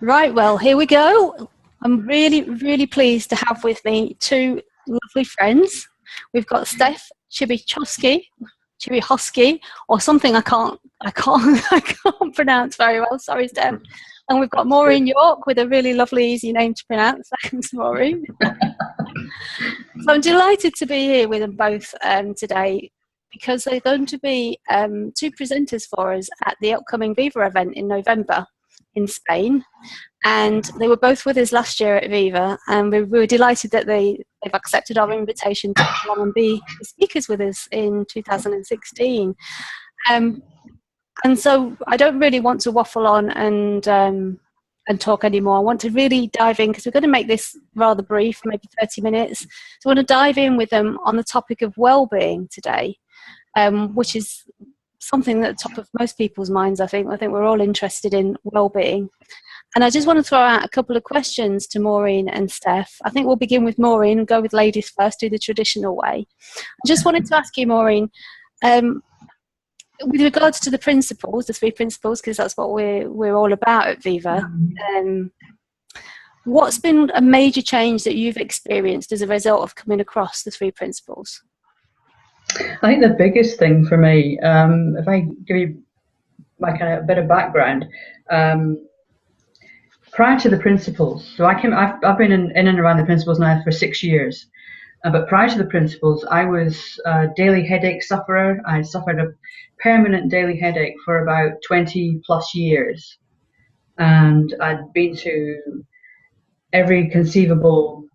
Right, well, here we go. I'm really, really pleased to have with me two lovely friends. We've got Steph Chibichowski, or something I can't pronounce very well. Sorry, Steph. And we've got Maureen York with a really lovely, easy name to pronounce. Thanks, Maureen. So I'm delighted to be here with them both today because they're going to be two presenters for us at the upcoming Viva event in November in Spain. And they were both with us last year at Viva, and we were delighted that they've accepted our invitation to come and be the speakers with us in 2016. And so I don't really want to waffle on and talk anymore. I want to really dive in because we're going to make this rather brief, maybe 30 minutes. So I want to dive in with them on the topic of well-being today, which is something at the top of most people's minds, I think. I think we're all interested in well-being. And I just want to throw out a couple of questions to Maureen and Steph. I think we'll begin with Maureen and go with ladies first, do the traditional way. I just wanted to ask you, Maureen, with regards to the principles, the three principles, because that's what we're all about at Viva, what's been a major change that you've experienced as a result of coming across the three principles? I think the biggest thing for me, if I give you my kind of bit of background, prior to the principles, so I've been in and around the principles now for 6 years, but prior to the principles, I was a daily headache sufferer. I suffered a permanent daily headache for about 20 plus years, and I'd been to every conceivable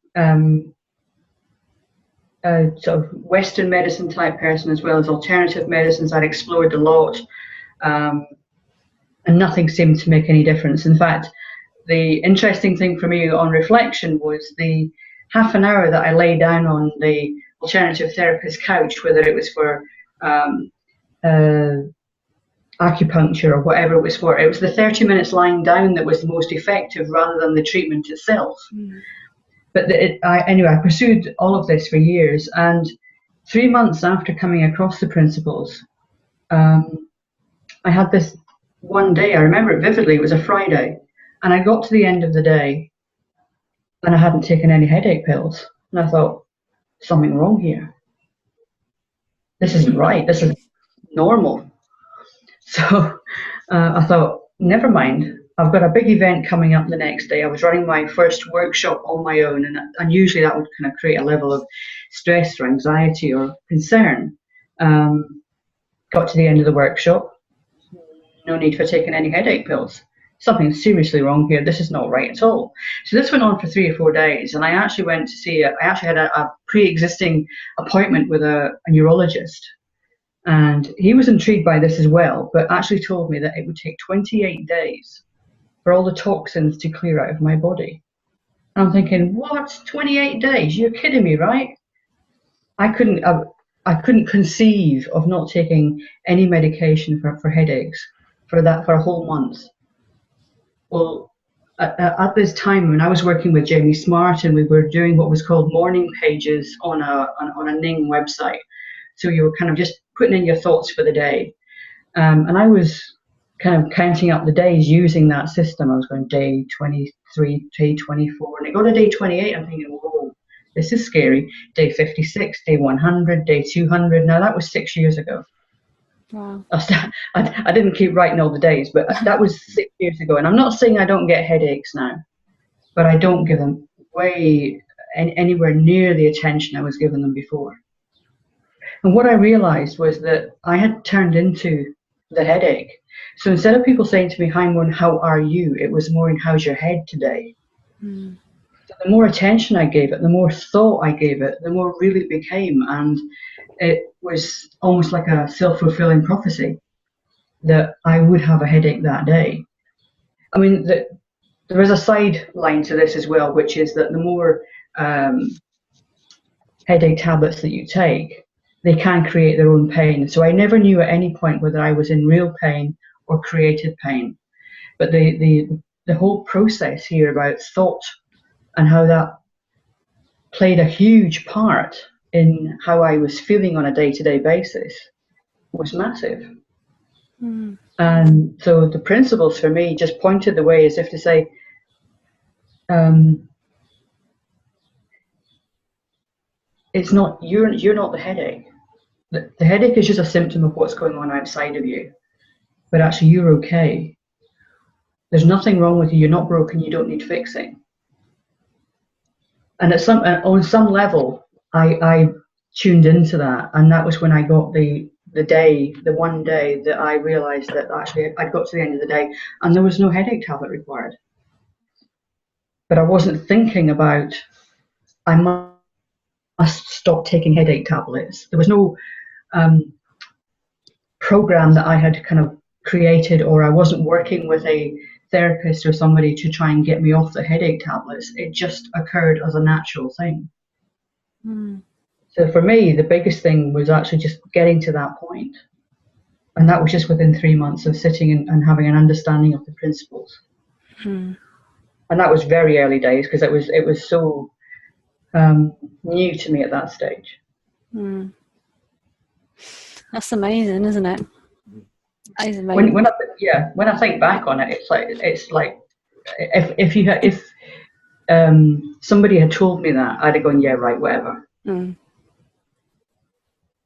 sort of Western medicine type person as well as alternative medicines. I'd explored a lot, and nothing seemed to make any difference. In fact, the interesting thing for me on reflection was the half an hour that I lay down on the alternative therapist couch, whether it was for acupuncture or whatever it was for. It was the 30 minutes lying down that was the most effective rather than the treatment itself. But anyway, I pursued all of this for years, and 3 months after coming across the principles, I had this one day, I remember it vividly, it was a Friday, and I got to the end of the day and I hadn't taken any headache pills. And I thought, something wrong here. This isn't right, this is normal. So I thought, never mind. I've got a big event coming up the next day. I was running my first workshop on my own, and usually that would kind of create a level of stress or anxiety or concern. Got to the end of the workshop, no need for taking any headache pills. Something's seriously wrong here. This is not right at all. So this went on for 3 or 4 days, and I actually went to see I actually had a pre-existing appointment with a neurologist. And he was intrigued by this as well, but actually told me that it would take 28 days for all the toxins to clear out of my body. And I'm thinking, what? 28 days? You're kidding me, right? I couldn't conceive of not taking any medication for headaches for a whole month. Well, at this time when I was working with Jamie Smart, and we were doing what was called morning pages on a Ning website. So you were kind of just putting in your thoughts for the day. And I was kind of counting up the days using that system. I was going day 23, day 24, and I got to day 28. I'm thinking, whoa, this is scary. Day 56, day 100, day 200. Now that was 6 years ago. Wow. I didn't keep writing all the days, but that was 6 years ago. And I'm not saying I don't get headaches now, but I don't give them anywhere near the attention I was giving them before. And what I realized was that I had turned into the headache. So instead of people saying to me, "Hi, Maureen, how are you?" it was more in "How's your head today?" So the more attention I gave it, the more thought I gave it, the more real it became. And it was almost like a self-fulfilling prophecy that I would have a headache that day. I mean, there is a side line to this as well, which is that the more headache tablets that you take, they can create their own pain. So I never knew at any point whether I was in real pain or created pain. But the whole process here about thought and how that played a huge part in how I was feeling on a day-to-day basis was massive. And so the principles for me just pointed the way, as if to say, um, it's not, you're not the headache. The headache is just a symptom of what's going on outside of you, but actually you're okay. There's nothing wrong with you. You're not broken. You don't need fixing. And on some level, I tuned into that, and that was when I got the one day that I realised that actually I'd got to the end of the day, and there was no headache tablet required. But I wasn't thinking about I must stop taking headache tablets. There was no program that I had kind of created, or I wasn't working with a therapist or somebody to try and get me off the headache tablets. It just occurred as a natural thing. So for me, the biggest thing was actually just getting to that point. And that was just within 3 months of sitting and having an understanding of the principles. And that was very early days, because it was so new to me at that stage. That's amazing, isn't it? That is amazing. When I think back on it, it's like if somebody had told me that, I'd have gone, yeah, right, whatever.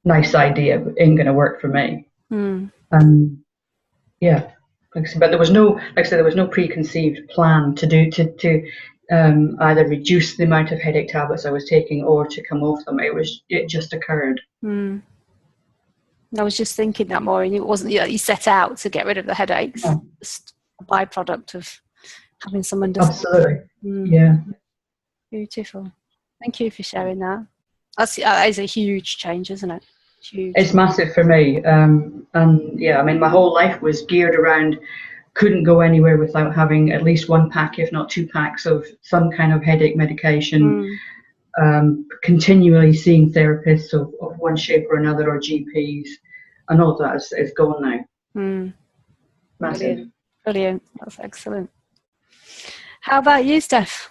Nice idea, but ain't going to work for me. Yeah, but there was no, like I said, there was no preconceived plan to either reduce the amount of headache tablets I was taking or to come off them. It just occurred. I was just thinking that, Maureen. It wasn't you set out to get rid of the headaches. Oh. It's a byproduct of having some understanding. Absolutely. Yeah. Beautiful. Thank you for sharing that. That is a huge change, isn't it? Huge. It's massive for me. And yeah, I mean, my whole life was geared around, couldn't go anywhere without having at least 1 pack, if not 2 packs of some kind of headache medication. Continually seeing therapists of one shape or another, or GPs, and all of that is gone now. Massive. Brilliant. That's excellent. How about you, Steph?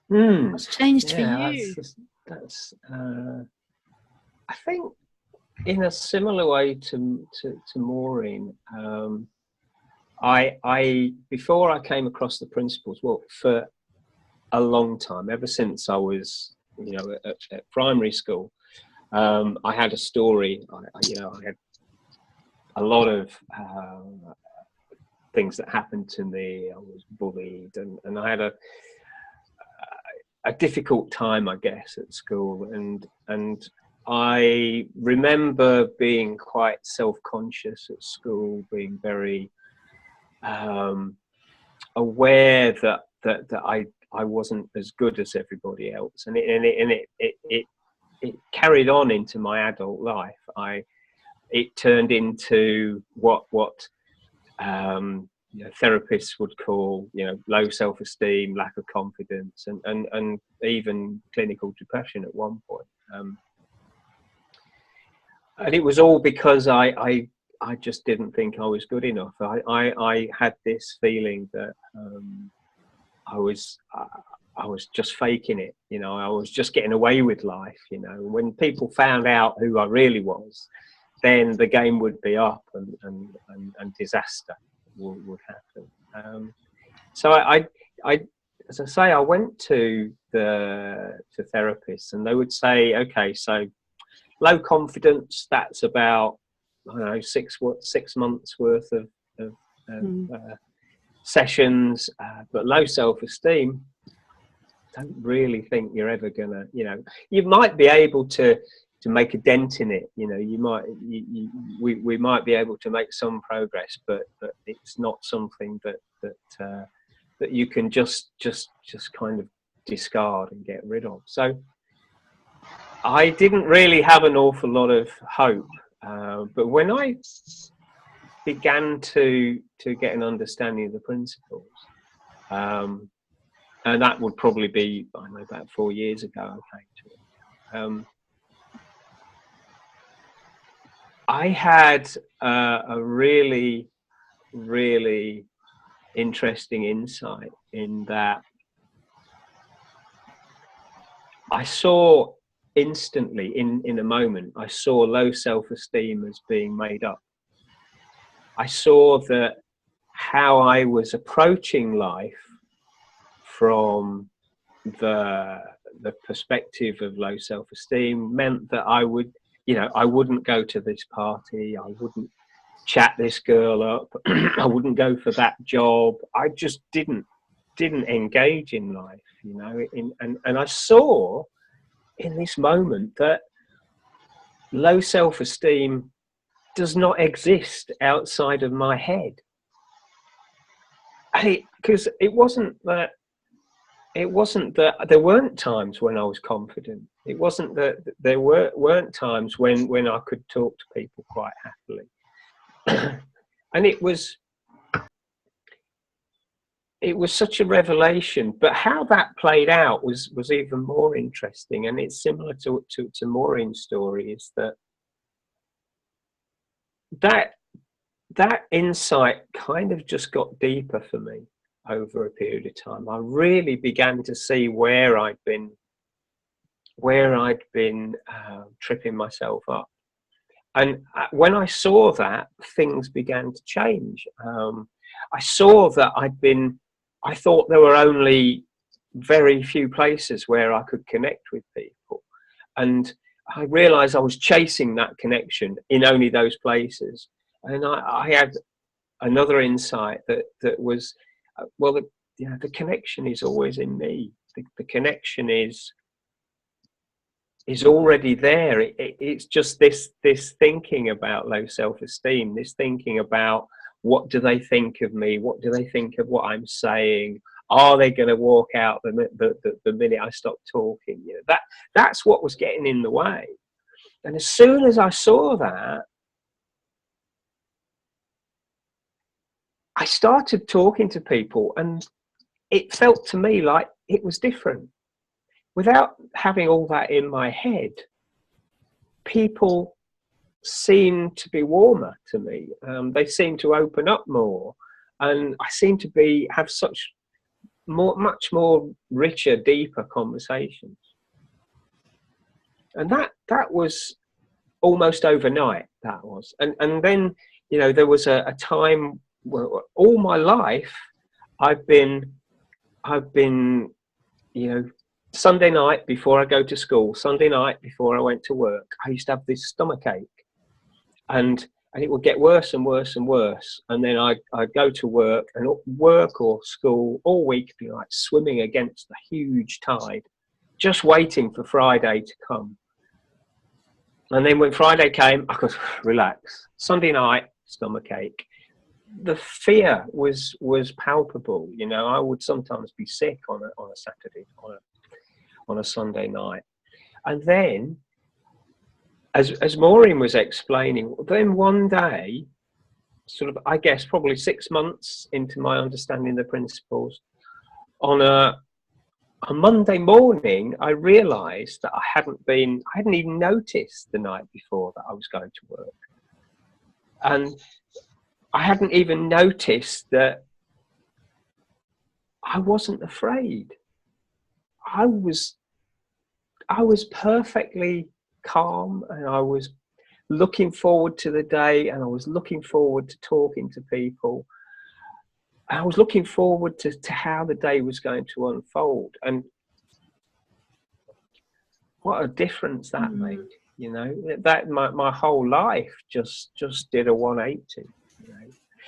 What's changed for you? That's I think in a similar way to Maureen. I before I came across the principles, well, for a long time, ever since I was, at primary school, I had a story. I had a lot of things that happened to me. I was bullied, and I had a difficult time, I guess, at school, and I remember being quite self-conscious at school, being very aware that I wasn't as good as everybody else, and it carried on into my adult life. It turned into what therapists would call low self-esteem, lack of confidence, and even clinical depression at one point. And it was all because I just didn't think I was good enough. I had this feeling that I was just faking it. I was just getting away with life. When people found out who I really was, then the game would be up, and disaster would happen. So I, as I say, I went to therapists, and they would say, okay, so low confidence, that's about, I don't know, 6 months worth of sessions, but low self-esteem, don't really think you're ever gonna, you might be able to make a dent in it. We might be able to make some progress, but it's not something that you can just kind of discard and get rid of. So I didn't really have an awful lot of hope, but when I began to get an understanding of the principles, and that would probably be, I don't know, about 4 years ago I came to it. I had a really, really interesting insight in that I saw instantly, in a moment, I saw low self-esteem as being made up. I saw that how I was approaching life from the perspective of low self-esteem meant that I would, I wouldn't go to this party, I wouldn't chat this girl up, I wouldn't go for that job. I just didn't engage in life, and I saw in this moment that low self-esteem does not exist outside of my head. Because it wasn't that there weren't times when I was confident. It wasn't that there weren't times when I could talk to people quite happily. And it was such a revelation. But how that played out was even more interesting. And it's similar to Maureen's story, is that insight kind of just got deeper for me over a period of time. I really began to see where I'd been tripping myself up. And when I saw that, things began to change. I saw that I thought there were only very few places where I could connect with people. And I realized I was chasing that connection in only those places. And I had another insight that was, the connection is always in me. The connection is already there. It's just this thinking about low self-esteem, this thinking about what do they think of me? What do they think of what I'm saying? Are they going to walk out the minute I stop talking? That's what was getting in the way. And as soon as I saw that, I started talking to people, and it felt to me like it was different. Without having all that in my head, people seemed to be warmer to me. They seemed to open up more, and I seemed to have much more richer, deeper conversations. And that was almost overnight. That was, and then there was a time. Well, all my life, I've been, Sunday night before I go to school, Sunday night before I went to work, I used to have this stomach ache, and it would get worse and worse and worse. And then I'd go to work, and work or school all week be like swimming against the huge tide, just waiting for Friday to come. And then when Friday came, I could relax. Sunday night, stomach ache. The fear was palpable. I would sometimes be sick on a Saturday, on a Sunday night. And then, as Maureen was explaining, then one day, sort of, I guess probably 6 months into my understanding the principles, on a Monday morning, I realised that I hadn't even noticed the night before that I was going to work. And I hadn't even noticed that I wasn't afraid. I was perfectly calm, and I was looking forward to the day, and I was looking forward to talking to people. I was looking forward to how the day was going to unfold, and what a difference that made. That my whole life just did a 180.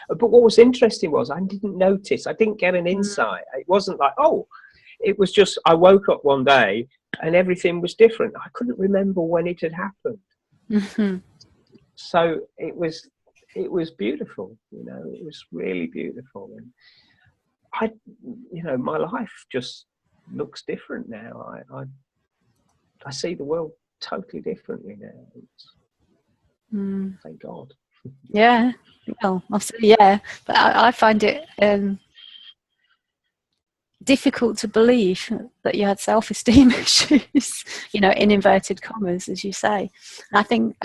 But what was interesting was I didn't notice. I didn't get an insight. It wasn't like, it was just I woke up one day and everything was different. I couldn't remember when it had happened. Mm-hmm. So it was beautiful. It was really beautiful. And my life just looks different now. I see the world totally differently now. Thank God. Yeah, well, yeah, but I find it difficult to believe that you had self-esteem issues, in inverted commas, as you say. And I think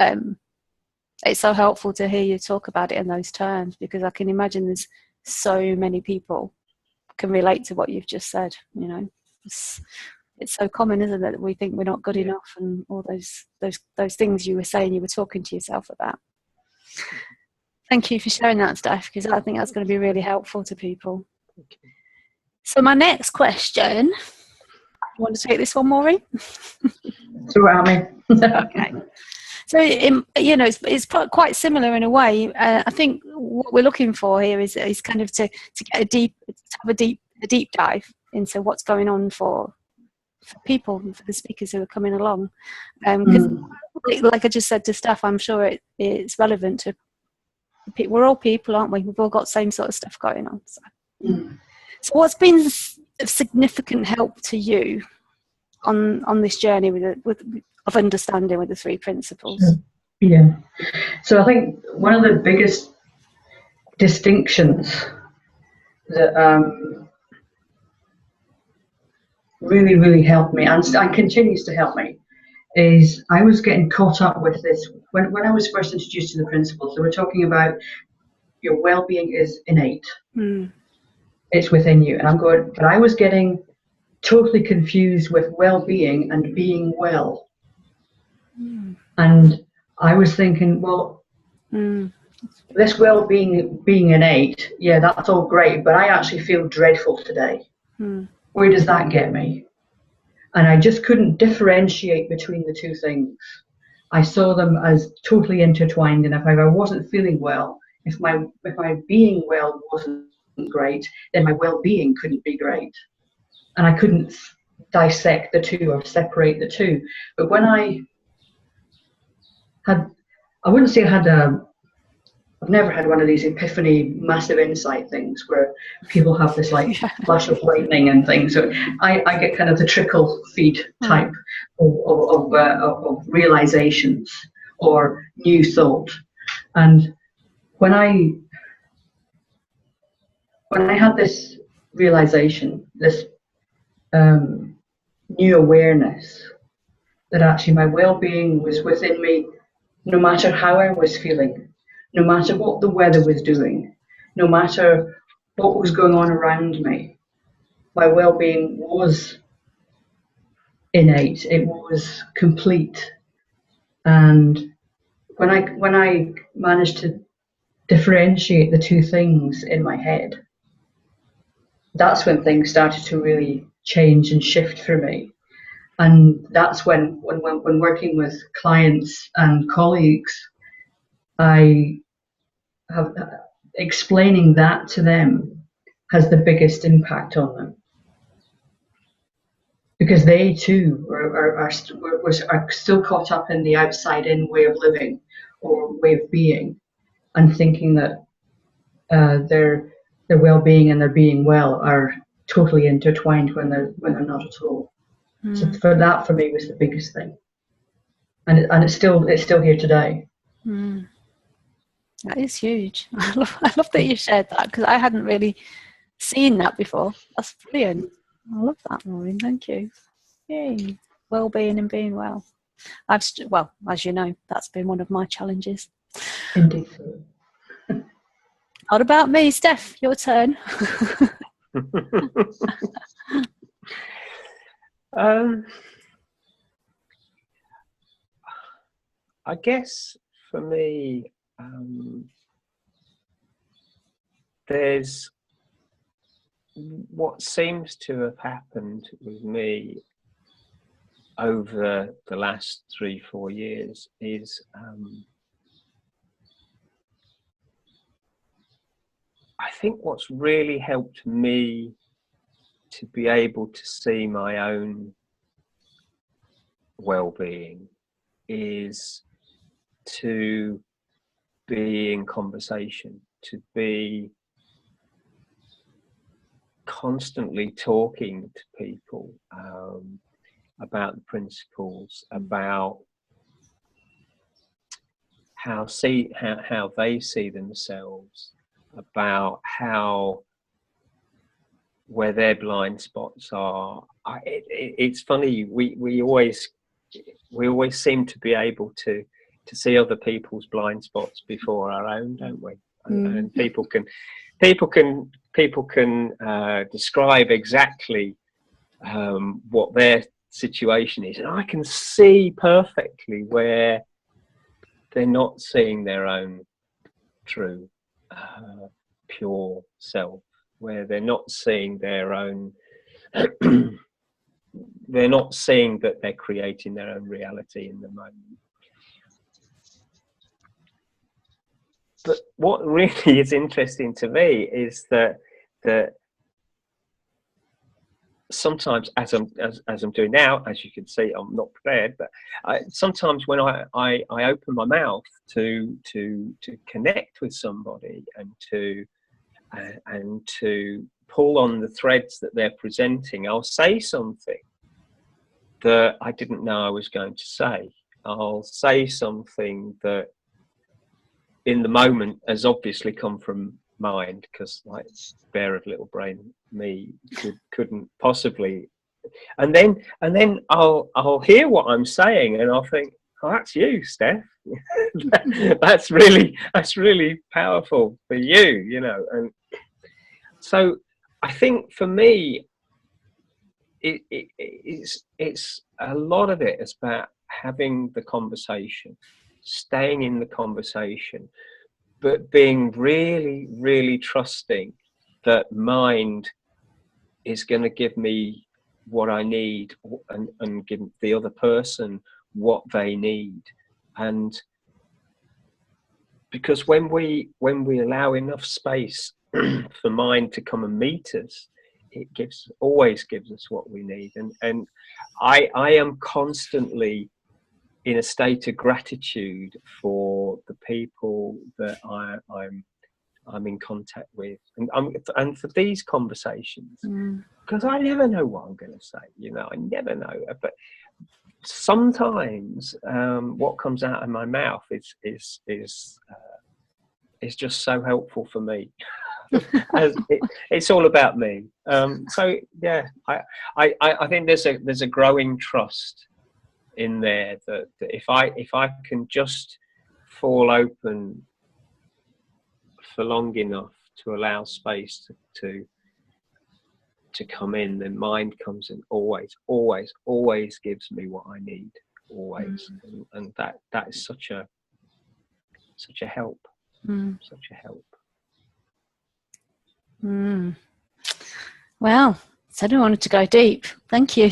it's so helpful to hear you talk about it in those terms, because I can imagine there's so many people can relate to what you've just said. It's so common, isn't it, that we think we're not good enough, and all those things you were saying, you were talking to yourself about. Thank you for sharing that, Steph, because I think that's going to be really helpful to people. So my next question, you want to take this one, Maureen? Throw it at me. Okay. So, it's quite similar in a way. I think what we're looking for here is kind of to get to have a deep dive into what's going on for people, for the speakers who are coming along. Because, like I just said to Steph, I'm sure it's relevant to people. We're all people, aren't we? We've all got the same sort of stuff going on. So what's been of significant help to you on this journey of understanding with the 3 principles? Yeah. So I think one of the biggest distinctions that really, really helped me and continues to help me is I was getting caught up with this when I was first introduced to the principles. So we're talking about your well-being is innate. It's within you. And I'm going, but I was getting totally confused with well-being and being well. And I was thinking, well, this well-being being innate, yeah, that's all great, but I actually feel dreadful today. Where does that get me? And I just couldn't differentiate between the two things. I saw them as totally intertwined, and if I wasn't feeling well, if my being well wasn't great, then my well-being couldn't be great. And I couldn't dissect the two or separate the two. But when I wouldn't say I've never had one of these epiphany, massive insight things where people have this like flash of lightning and things. So I get kind of the trickle feed type of realizations or new thought. And when I had this realization, this new awareness that actually my well-being was within me, no matter how I was feeling, no matter what the weather was doing, no matter what was going on around me, my well-being was innate. It was complete. And when I managed to differentiate the two things in my head, that's when things started to really change and shift for me. And that's when working with clients and colleagues, I have explaining that to them has the biggest impact on them, because they too are still caught up in the outside-in way of living or way of being, and thinking that their well-being and their being well are totally intertwined when they're not at all. So for me was the biggest thing, and it's still here today. That is huge. I love that you shared that, because I hadn't really seen that before. That's brilliant. I love that, Maureen. Thank you. Yay. Well-being and being well. Well, as you know, that's been one of my challenges. Indeed. What about me, Steph? Your turn. I guess for me, there's what seems to have happened with me over the last 3-4 years is I think what's really helped me to be able to see my own well-being is to be in conversation, to be constantly talking to people about the principles, about how they see themselves, about where their blind spots are. It's funny, we always seem to be able to see other people's blind spots before our own, don't we? And people can describe exactly what their situation is, and I can see perfectly where they're not seeing their own true pure self. where they're not seeing their own, they're not seeing that they're creating their own reality in the moment. But what really is interesting to me is that sometimes, as I'm doing now, as you can see, I'm not prepared, but sometimes when I open my mouth to connect with somebody and to pull on the threads that they're presenting, I'll say something that I didn't know I was going to say. I'll say something that in the moment has obviously come from mind, because like bare of little brain me couldn't possibly, and then I'll hear what I'm saying and I'll think, oh, that's you, Steph. that's really powerful for you, and so I think for me it's a lot of it is about having the conversation, staying in the conversation, but being really, really trusting that mind is going to give me what I need, and give the other person what they need. And because when we allow enough space for mind to come and meet us, it always gives us what we need. And I am constantly in a state of gratitude for the people that I'm in contact with, and for these conversations, because I never know what I'm going to say. I never know. But sometimes what comes out of my mouth is just so helpful for me. It's all about me. So yeah, I think there's a growing trust in there that if I can just fall open for long enough to allow space to come in, then mind comes in, always gives me what I need, always. And that is such a help. Such a help. Well, said I wanted to go deep. Thank you.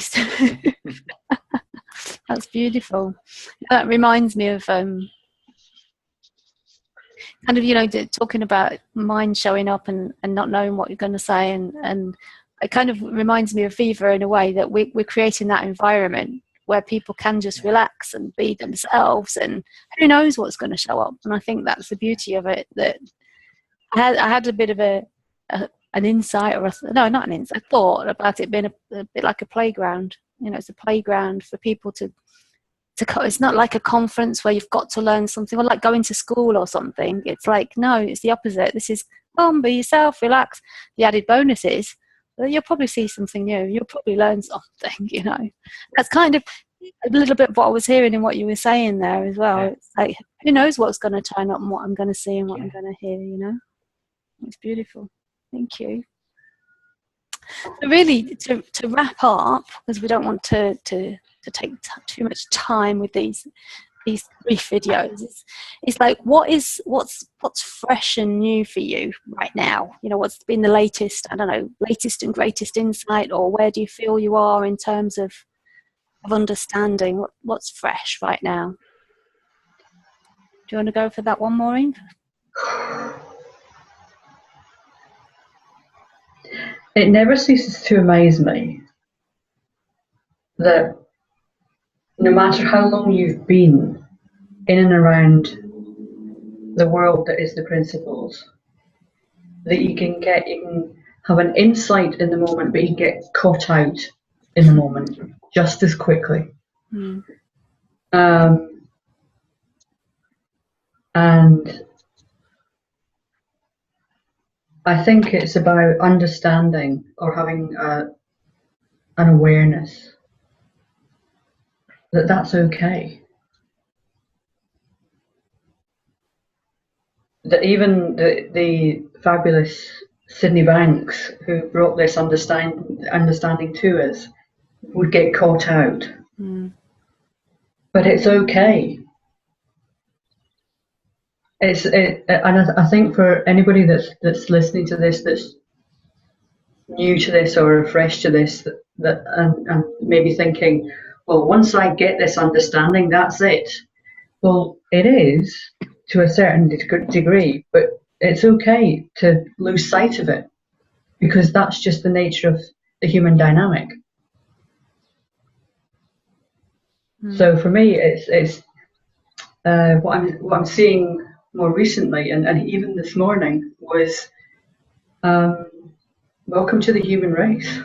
That's beautiful. That reminds me of kind of, talking about mind showing up and not knowing what you're going to say, and it kind of reminds me of Viva in a way, that we're creating that environment where people can just relax and be themselves, and who knows what's going to show up. And I think that's the beauty of it, that I had a bit of an insight, or not an insight, thought about it being a bit like a playground. It's a playground for people to it's not like a conference where you've got to learn something, or like going to school or something. It's like, no, it's the opposite. This is come, be yourself, relax. The added bonus is that you'll probably see something new. You'll probably learn something, That's kind of a little bit of what I was hearing in what you were saying there as well. Yeah. It's like, who knows what's going to turn up and what I'm going to see and what I'm going to hear, It's beautiful. Thank you. So really, to wrap up, because we don't want to take too much time with these brief videos, it's like, what's fresh and new for you right now? What's been the latest and greatest insight, or where do you feel you are in terms of understanding? What's fresh right now? Do you want to go for that one, Maureen? It never ceases to amaze me that no matter how long you've been in and around the world that is the principles, that you can have an insight in the moment, but you can get caught out in the moment just as quickly. And I think it's about understanding, or having an awareness that that's okay. That even the fabulous Sydney Banks, who brought this understanding to us, would get caught out. But it's okay. And I think for anybody that's listening to this, that's new to this or fresh to this, and maybe thinking, well, once I get this understanding, that's it. Well, it is to a certain degree, but it's okay to lose sight of it because that's just the nature of the human dynamic. So for me, it's what I'm seeing more recently, and even this morning was welcome to the human race.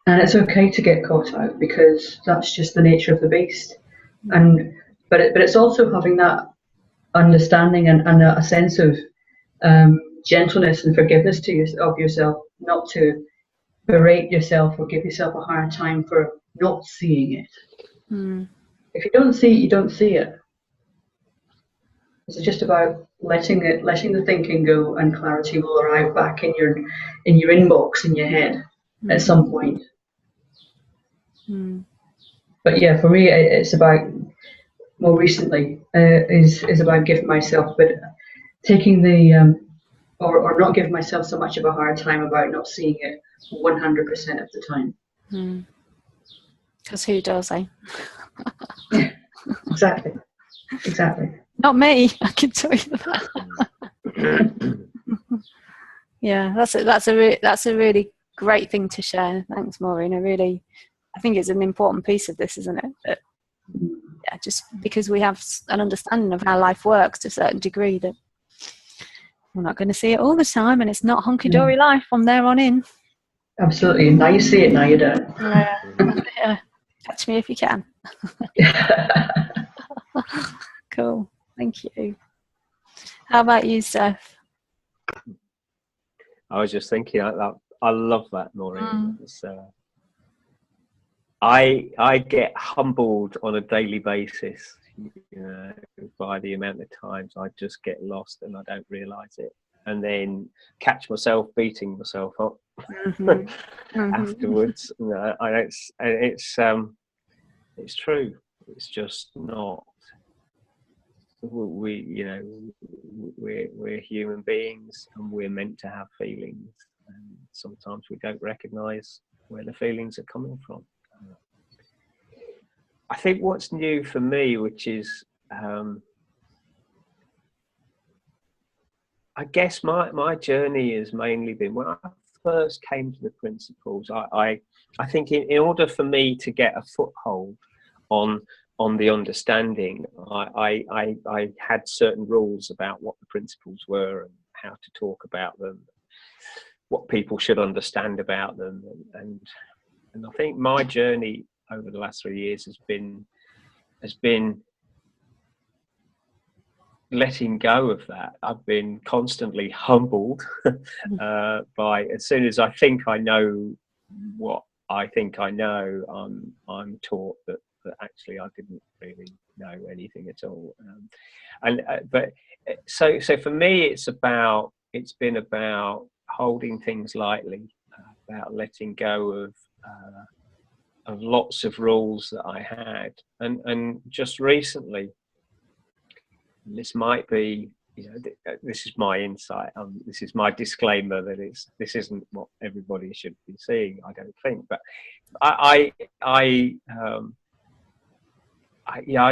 And it's okay to get caught out because that's just the nature of the beast. But it's also having that understanding and a sense of gentleness and forgiveness of yourself, not to berate yourself or give yourself a hard time for not seeing it. If you don't see it, you don't see it. It's just about letting the thinking go, and clarity will arrive back in your inbox in your head at some point. But yeah, for me, it's about more recently is about giving myself, but taking the or not giving myself so much of a hard time about not seeing it 100% of the time. Because who does, eh? Yeah, exactly. Not me, I can tell you that. Yeah, that's a really great thing to share. Thanks, Maureen. I think it's an important piece of this, isn't it? That, yeah, just because we have an understanding of how life works to a certain degree, that we're not going to see it all the time, and it's not hunky-dory life from there on in. Absolutely. Now you see it, now you don't. Yeah. Catch me if you can. Cool. Thank you. How about you, Steph? I was just thinking, I love that, Maureen. I get humbled on a daily basis, by the amount of times I just get lost and I don't realise it, and then catch myself beating myself up afterwards. It's true. It's just not. We're human beings, and we're meant to have feelings, and sometimes we don't recognise where the feelings are coming from. I think what's new for me, which is, I guess my journey has mainly been when I first came to the principles. I think in order for me to get a foothold on the understanding, I had certain rules about what the principles were and how to talk about them, what people should understand about them, and I think my journey over the last 3 years has been letting go of that. I've been constantly humbled by, as soon as I think I know what I think I know, I'm taught that actually I didn't really know anything at all. So for me, it's been about holding things lightly, about letting go of lots of rules that I had, and just recently, this might be, this is my insight. This is my disclaimer that this isn't what everybody should be seeing, I don't think. But I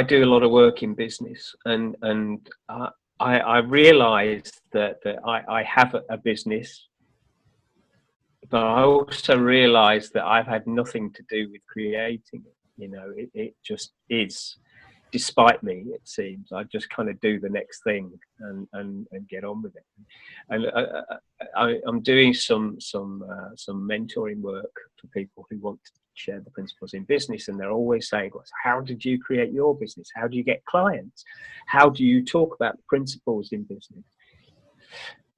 do a lot of work in business, and I realised that I have a business, but I also realised that I've had nothing to do with creating it. It just is. Despite me, it seems I just kind of do the next thing and get on with it. And I'm doing some mentoring work for people who want to share the principles in business, and they're always saying, well, how did you create your business? How do you get clients? How do you talk about the principles in business?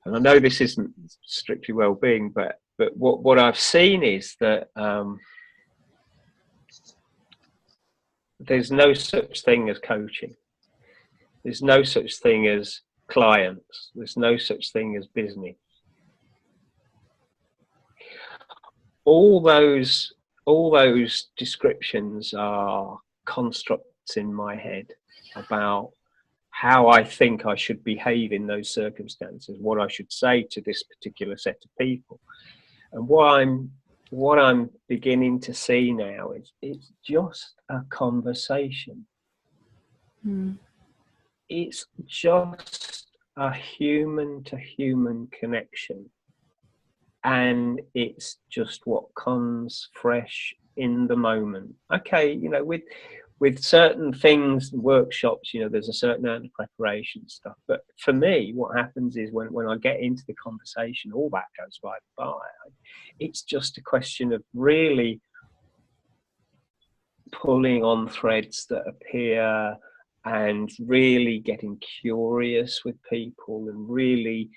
And I know this isn't strictly well-being, but what I've seen is that there's no such thing as coaching. There's no such thing as clients. There's no such thing as business. All those descriptions are constructs in my head about how I think I should behave in those circumstances, what I should say to this particular set of people. And what I'm beginning to see now is it's just a conversation. It's just a human to human connection, and it's just what comes fresh in the moment. Okay, you know, with certain things, workshops, you know, there's a certain amount of preparation stuff. But for me, what happens is when I get into the conversation, all that goes by. It's just a question of really pulling on threads that appear and really getting curious with people and really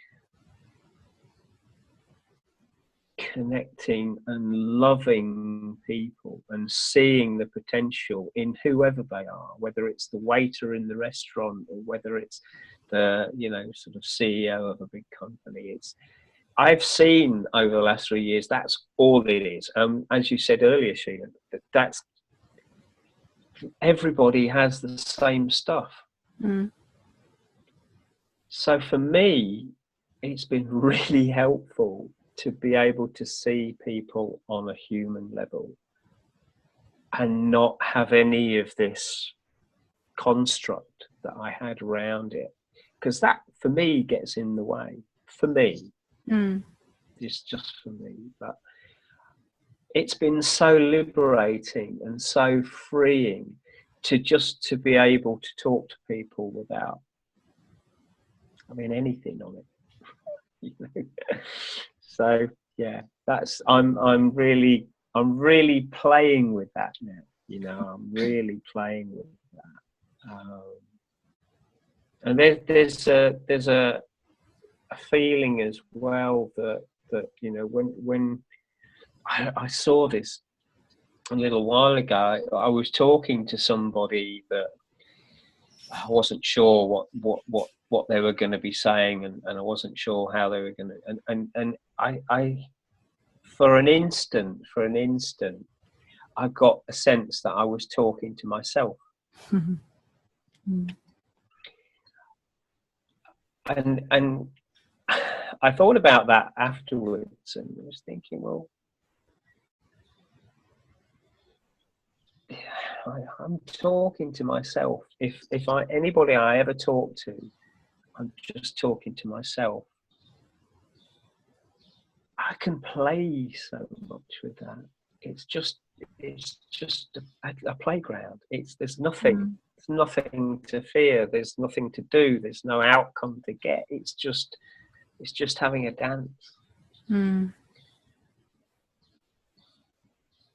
connecting and loving people and seeing the potential in whoever they are, whether it's the waiter in the restaurant or whether it's the, you know, sort of CEO of a big company. I've seen over the last 3 years, that's all it is. As you said earlier, Sheila, that's everybody has the same stuff. So for me, it's been really helpful to be able to see people on a human level and not have any of this construct that I had around it, because that for me gets in the way. For me, it's just for me. But it's been so liberating and so freeing to be able to talk to people without, I mean, anything on it. You know? So yeah, that's I'm really playing with that now. You know, I'm really playing with that. And there's a feeling as well that you know, when I saw this a little while ago, I was talking to somebody that I wasn't sure what they were going to be saying, and I wasn't sure how they were going to, and I for an instant I got a sense that I was talking to myself. And I thought about that afterwards and was thinking, well, I'm talking to myself. If anybody I ever talk to, I'm just talking to myself. I can play so much with that. It's just a playground. There's nothing. There's nothing to fear. There's nothing to do. There's no outcome to get. It's just having a dance.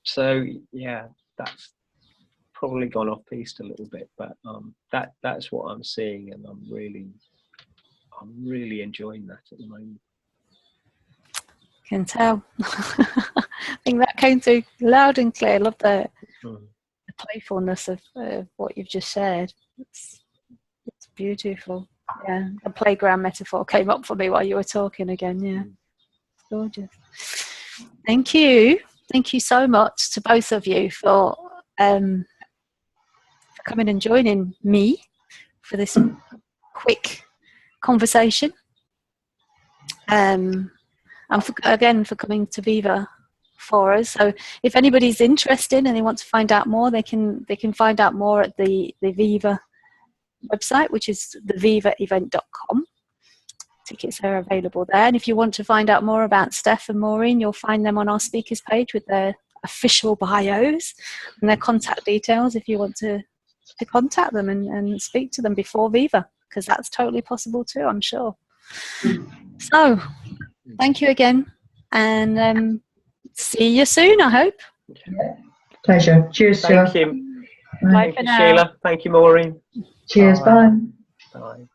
So yeah, that's probably gone off piste a little bit, but that's what I'm seeing, and I'm really enjoying that at the moment. Can tell. I think that came through loud and clear. I love the playfulness of what you've just shared. It's beautiful. Yeah, a playground metaphor came up for me while you were talking again. Yeah, it's gorgeous. Thank you so much to both of you for coming and joining me for this quick conversation. And for coming to Viva for us. So if anybody's interested and they want to find out more, they can find out more at the Viva website, which is thevivaevent.com. Tickets are available there. And if you want to find out more about Steph and Maureen, you'll find them on our speakers page with their official bios and their contact details if you want to contact them and speak to them before Viva, because that's totally possible too, I'm sure. So thank you again, and see you soon, I hope. Yeah. Pleasure. Cheers, Thank Sheila. you. Bye Thank for you, now. Sheila. Thank you, Maureen. Cheers. Bye. Bye.